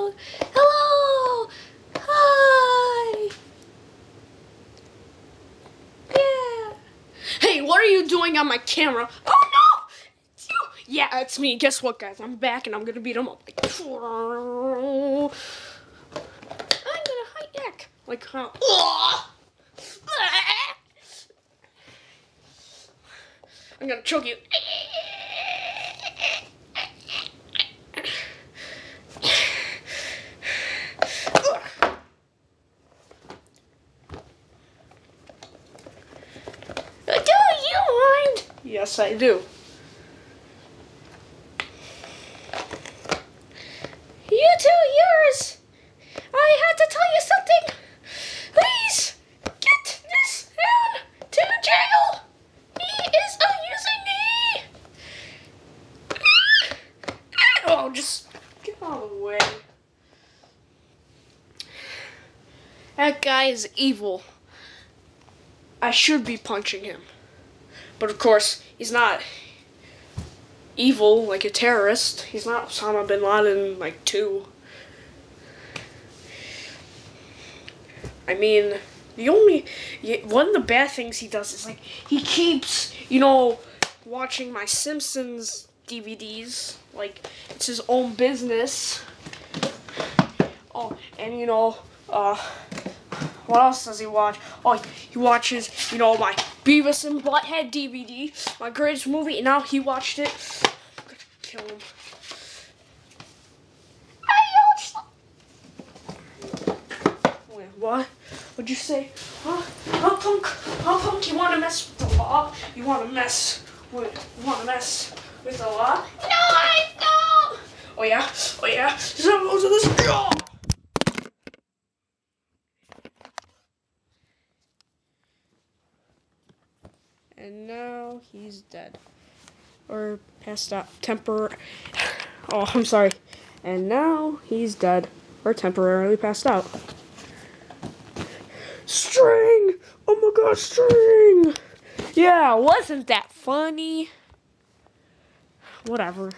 Hello. Hello. Hi. Yeah. Hey, what are you doing on my camera? Oh no! It's you. Yeah, it's me. Guess what, guys? I'm back and I'm gonna beat him up. Like, I'm gonna hijack. Like, how? I'm gonna choke you. Do you mind? Yes, I do. You two, yours. I had to tell you something. Please get this man to jail. He is abusing me. Oh, just get out of the way. That guy is evil. I should be punching him. But of course, he's not evil like a terrorist. He's not Osama bin Laden like 2. I mean, one of the bad things he does is like he keeps, watching my Simpsons DVDs. Like it's his own business. Oh, and what else does he watch? Oh, he watches, my Beavis and Butthead DVD, my greatest movie, and now he watched it. I'm gonna kill him. Wait, what? What'd you say? Huh? How punk you wanna mess with the law? You wanna mess with the law? No, I don't! Oh yeah? So let's go! And now he's dead. Or passed out. Oh, I'm sorry. And now he's dead. Or temporarily passed out. String! Oh my god, String! Yeah, wasn't that funny? Whatever.